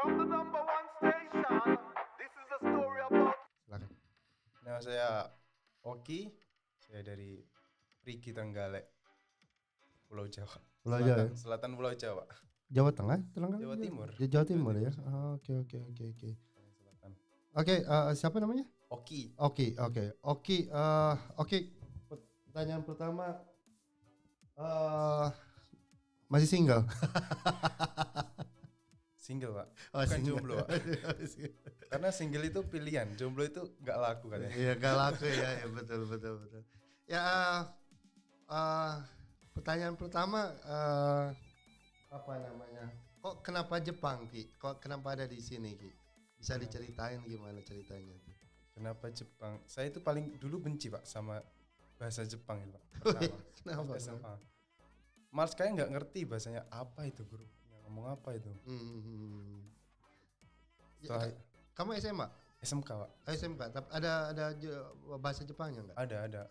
From the number one station, this is a story about. Silakan. Nama saya Oki, saya dari Rigi Trenggalek, Pulau Jawa. Pulau Selatan, Jawa. Selatan Pulau Jawa. Jawa Tengah, Terengganu? Jawa Timur. Jawa Timur ya. Oke. Selatan. Oke, siapa namanya? Oki. Oke. Pertanyaan pertama, masih single? Single pak, Oh, bukan single. jomblo pak. Karena single itu pilihan, jomblo itu nggak laku katanya. Iya, gak laku ya, betul. Ya, pertanyaan pertama, apa namanya? Kok kenapa Jepang, Ki? Kok kenapa ada di sini, Ki? Bisa diceritain gimana ceritanya tuh? Kenapa Jepang? Saya itu paling dulu benci pak sama bahasa Jepang itu pak. Kenapa? Pas SMA. Males kayak nggak ngerti bahasanya apa itu guru. Yang ngomong apa itu? Setelah Kamu SMA? SMK pak. SMK, tapi ada bahasa Jepangnya enggak? Ada.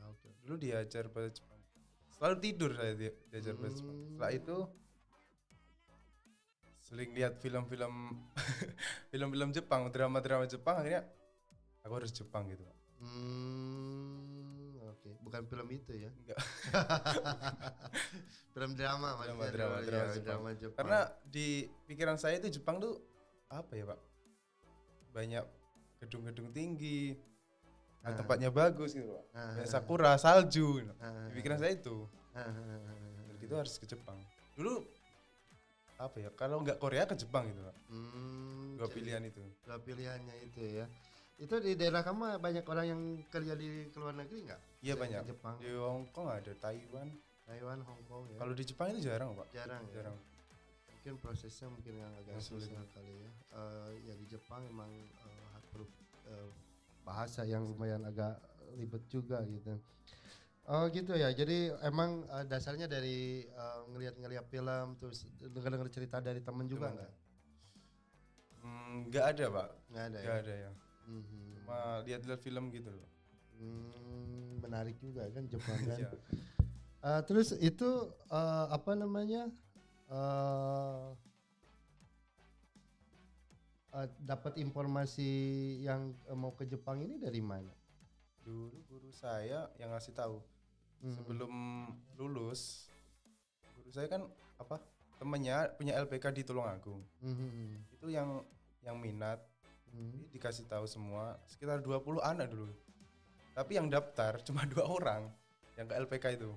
Oke. Dulu diajar bahasa Jepang. Selalu tidur saya diajar bahasa Jepang. Setelah itu sering lihat film-film film-film Jepang, drama-drama Jepang, akhirnya aku harus Jepang gitu pak. Oke. Bukan film itu ya? Enggak. Film drama maksudnya. Drama Jepang. Jepang. Karena di pikiran saya itu Jepang tuh apa ya pak? Banyak gedung-gedung tinggi, tempatnya bagus gitu pak. Banyak sakura, salju. Gitu. Di pikiran saya itu. Jadi itu harus ke Jepang. Dulu apa ya? Kalau nggak Korea ke Jepang gitu pak. Dua pilihan itu. Dua pilihannya itu ya. Itu di daerah kamu banyak orang yang kerja di luar negeri nggak? Iya Di banyak. Jepang, Di Hong Kong ada, Taiwan. Hong Kong ya. Kalau di Jepang itu jarang pak. Jarang ya. Jarang. Mungkin prosesnya mungkin yang agak Yang sulit. susah kali ya. Ya di Jepang emang perlu bahasa yang lumayan agak ribet juga gitu. Oh gitu ya. Jadi emang dasarnya dari ngelihat film terus dengar cerita dari temen juga Teman. nggak? Nggak ada pak. Nggak ada. Nggak Ya? ada ya. Cuma lihat-lihat film gitu loh. Menarik juga kan Jepang kan. Iya. Terus itu apa namanya? Dapat informasi yang mau ke Jepang ini dari mana? Dulu guru saya yang ngasih tahu. Sebelum lulus, guru saya kan apa? Temennya punya LPK di Tulungagung. Itu yang minat. Jadi dikasih tahu semua, sekitar 20 anak dulu. Tapi yang daftar cuma 2 orang yang ke LPK itu.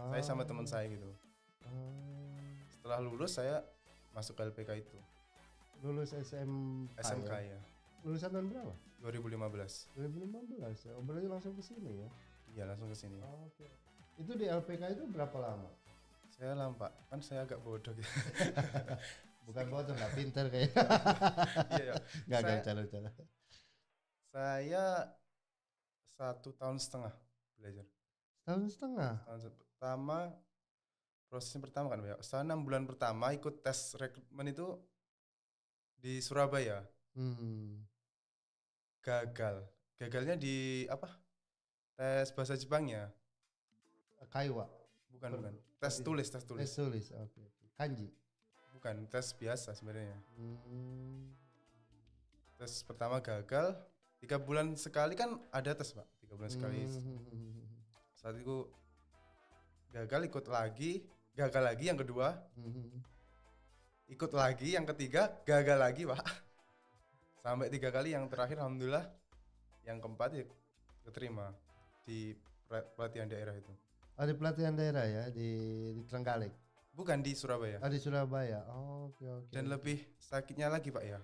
Saya sama teman saya gitu. Setelah lulus saya masuk ke LPK itu. Lulus SMK ya. Lulusan tahun berapa? 2015. 2015 ya. Oh, berarti langsung ke sini ya. Iya, langsung ke sini. Oke. Itu di LPK itu berapa lama? Saya lama, Pak. Kan saya agak bodoh gitu. Bukan bodoh, nggak pinter kayak. Iya. Nggak Saya- cara-cara. Saya 1,5 tahun belajar. Tahun setengah. Pertama, prosesnya pertama kan ya. Saya 6 bulan pertama ikut tes rekrutmen itu di Surabaya. Gagalnya di apa? Tes bahasa Jepangnya. Kaiwa. Bukan. Tes tulis. Tes tulis. Oke. Kanji. Bukan, tes biasa sebenarnya. Tes pertama gagal. 3 bulan sekali kan ada tes, Pak. 3 bulan sekali. Saat itu gagal, ikut lagi, gagal lagi yang kedua, ikut lagi yang ketiga, gagal lagi, Pak. Sampai 3 kali, yang terakhir alhamdulillah yang keempat ya keterima di pelatihan daerah itu. Ada pelatihan daerah ya di Trenggalek. Bukan di Surabaya. Di Surabaya. Oke. Dan lebih sakitnya lagi, Pak ya.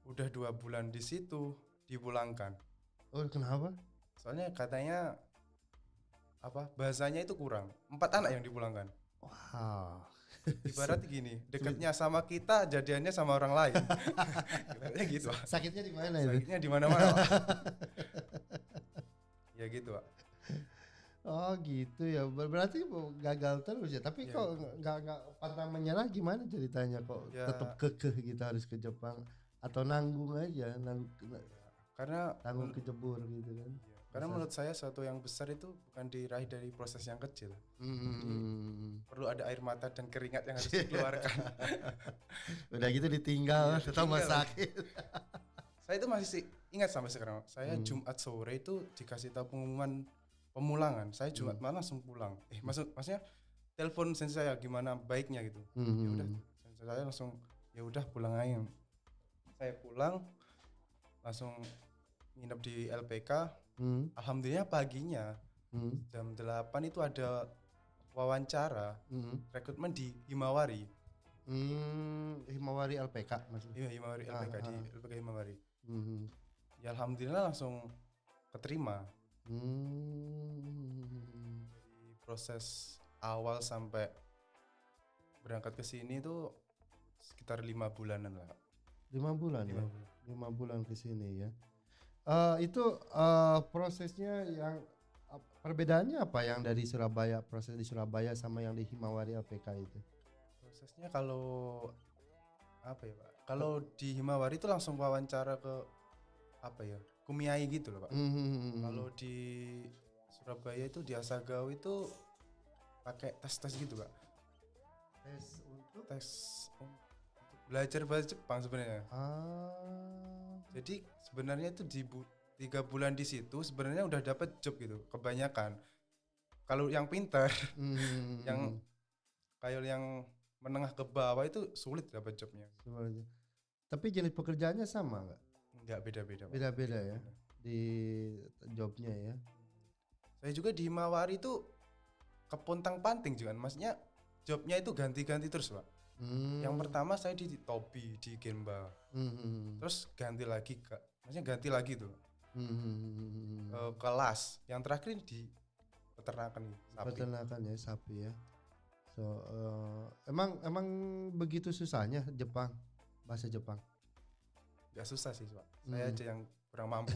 Udah 2 bulan di situ dipulangkan. Oh, kenapa? Soalnya katanya apa? Bahasanya itu kurang. 4 anak yang dipulangkan. Wow. Ibarat gini, dekatnya sama kita, jadiannya sama orang lain. Ibaratnya gitu, Pak. Sakitnya di mana itu? Sakitnya di mana-mana, Pak. Ya gitu, Pak. Oh gitu ya, berarti gagal terus ya. Tapi Ya, kok nggak pantang menyerah gimana ceritanya kok Ya. tetap kekeh kita harus ke Jepang atau nanggung aja, Karena tanggung kecebur gitu kan? Karena menurut saya suatu yang besar itu bukan diraih dari proses yang kecil. Perlu ada air mata dan keringat yang harus dikeluarkan. Udah gitu ditinggal, Iya, tambah ditinggal. sakit. Saya itu masih ingat sampai sekarang. Saya Jumat sore itu dikasih tahu pengumuman pemulangan. Saya Jumat malam langsung pulang. Maksudnya telepon sensei saya gimana baiknya gitu. Ya udah, sensei saya langsung ya udah pulang aja. Saya pulang langsung nginep di LPK. Alhamdulillah paginya jam 8 itu ada wawancara rekrutmen di Himawari. Himawari LPK maksudnya. Iya, Himawari LPK di LPK Himawari. Ya alhamdulillah langsung keterima. Dari proses awal sampai berangkat ke sini tuh sekitar 5 bulanan lah. 5 bulan ya. 5 bulan ke sini ya. Itu prosesnya yang perbedaannya apa yang dari Surabaya, proses di Surabaya sama yang di Himawari LPK itu? Prosesnya kalau apa ya Pak? Kalau di Himawari itu langsung wawancara ke apa ya? Kumiai gitu loh Pak. Kalau di Surabaya itu di Asagao itu pakai tes gitu Pak. Tes untuk belajar bahasa Jepang sebenarnya. Jadi sebenarnya itu di 3 bulan di situ sebenarnya udah dapat job gitu kebanyakan. Kalau yang pintar, yang kayak yang menengah ke bawah itu sulit dapat jobnya. Tapi jenis pekerjaannya sama nggak? Enggak, beda-beda. Beda-beda ya di jobnya ya. Saya juga di Himawari itu kepontang-panting juga, maksudnya jobnya itu ganti-ganti terus Pak. Yang pertama saya di Tobi di Genba, terus ganti lagi maksudnya ganti lagi tuh kelas. Yang terakhir di peternakan sapi. Peternakan ya sapi ya. So emang begitu susahnya Jepang, bahasa Jepang? Gak susah sih Pak, saya aja yang kurang mampu.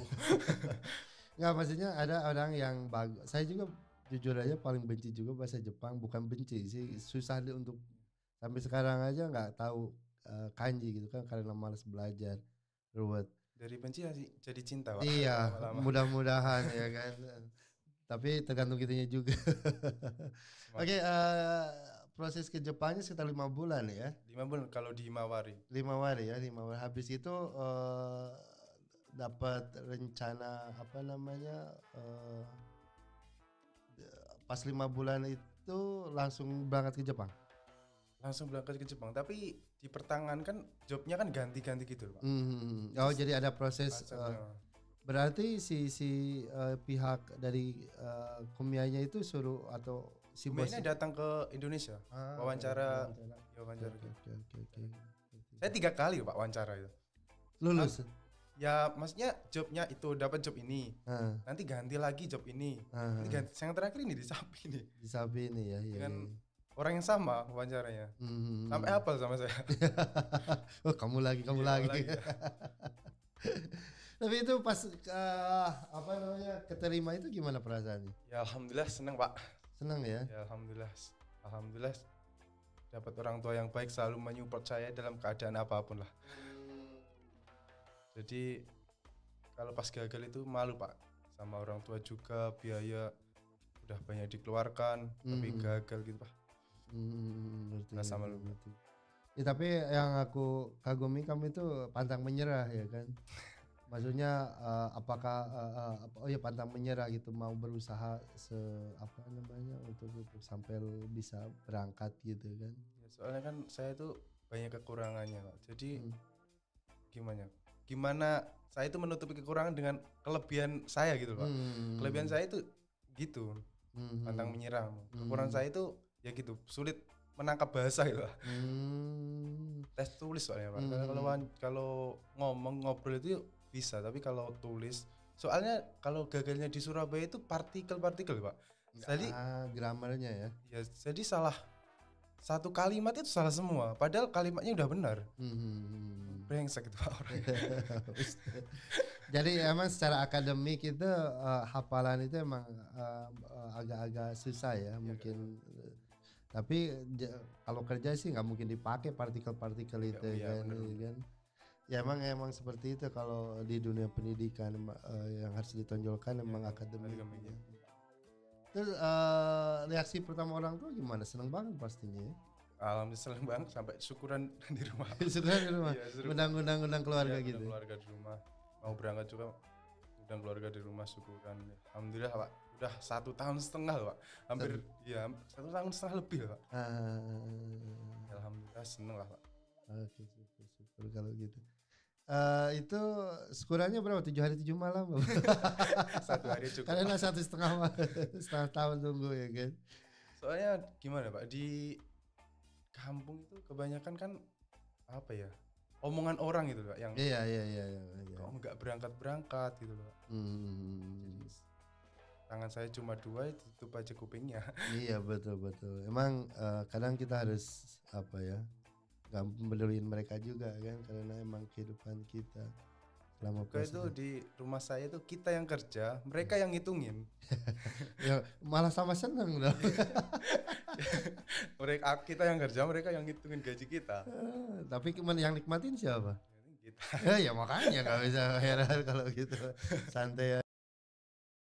Nggak, maksudnya ada orang yang bagus. Saya juga jujur aja paling benci juga bahasa Jepang, bukan benci sih, susah untuk sampai sekarang aja nggak tahu kanji gitu kan karena malas belajar, ruwet. Dari benci jadi cinta Pak. Iya, Lama-lama. mudah-mudahan ya kan. Tapi tergantung kitanya juga. Oke, proses ke Jepangnya sekitar 5 bulan ya. 5 bulan kalau di Himawari. 5 hari. Habis itu dapat rencana apa namanya pas 5 bulan itu langsung berangkat ke Jepang. Langsung berangkat ke Jepang, tapi di pertengahan kan jobnya kan ganti-ganti gitu loh Pak. Oh, jadi ada proses. Berarti si pihak dari Kumianya itu suruh atau si Kumianya datang ke Indonesia wawancara gitu. Oke. Saya 3 kali Pak wawancara itu. Lulus. Ya maksudnya jobnya itu dapat job ini, nanti ganti lagi job ini, nanti ganti, yang terakhir ini di sapi nih. Di sapi ini ya. Dengan orang yang sama wawancaranya, sampai hafal sama saya. Oh kamu lagi. Ya. Tapi itu pas apa namanya keterima itu gimana perasaannya? Ya alhamdulillah senang Pak. Senang ya? Ya alhamdulillah dapat orang tua yang baik, selalu menyupport saya dalam keadaan apapun lah. Jadi kalau pas gagal itu malu Pak, sama orang tua juga, biaya udah banyak dikeluarkan tapi gagal gitu Pak. Rasa malu. Ya, tapi yang aku kagumi kamu itu pantang menyerah ya kan. Maksudnya apakah pantang menyerah gitu, mau berusaha untuk sampai bisa berangkat gitu kan. Ya, soalnya kan saya itu banyak kekurangannya Pak. Jadi gimana saya itu menutupi kekurangan dengan kelebihan saya gitu Pak. Kelebihan saya itu gitu, pantang menyerah. Kekurangan saya itu ya gitu, sulit menangkap bahasa gitu Pak. Tes tulis soalnya Pak. Kalau ngobrol itu bisa, tapi kalau tulis, soalnya kalau gagalnya di Surabaya itu partikel Pak. Jadi grammarnya ya. Ya jadi salah satu kalimat itu salah semua, padahal kalimatnya udah benar. Brengsek itu Pak orang. Jadi emang secara akademik itu hafalan itu emang agak-agak susah ya mungkin. Tapi kalau kerja sih nggak mungkin dipakai partikel-partikel itu kan. Ya emang seperti itu kalau di dunia pendidikan yang harus ditonjolkan emang akademik. akademiknya. Terus reaksi pertama orang tua gimana? Seneng banget pastinya ya. Alhamdulillah seneng banget sampai syukuran di rumah. Sudah di rumah. Iya, suruh- Undang keluarga iya, gitu. undang keluarga di rumah. Mau berangkat juga undang keluarga di rumah syukuran. Alhamdulillah Pak, udah 1,5 tahun loh, Pak. Hampir ya 1,5 tahun lebih loh, Pak. Alhamdulillah seneng lah Pak. Oke, syukur kalau gitu. Itu syukurannya berapa? 7 hari 7 malam? 1 hari cukup. Karena 1,5 tahun tunggu ya kan. Soalnya gimana Pak, di kampung itu kebanyakan kan apa ya, omongan orang gitu Pak, yang Iya. kok nggak berangkat gitu loh Pak. Jadi tangan saya cuma 2, itu tutup aja kupingnya. Iya betul. Emang kadang kita harus apa ya, nggak peduliin mereka juga kan, karena emang kehidupan kita selama Itu proses. di rumah saya itu kita yang kerja, mereka yang ngitungin. Ya malah sama seneng dong. Kita yang kerja, mereka yang ngitungin gaji kita. Tapi yang nikmatin siapa? Kita Ya makanya nggak bisa heran kalau gitu, santai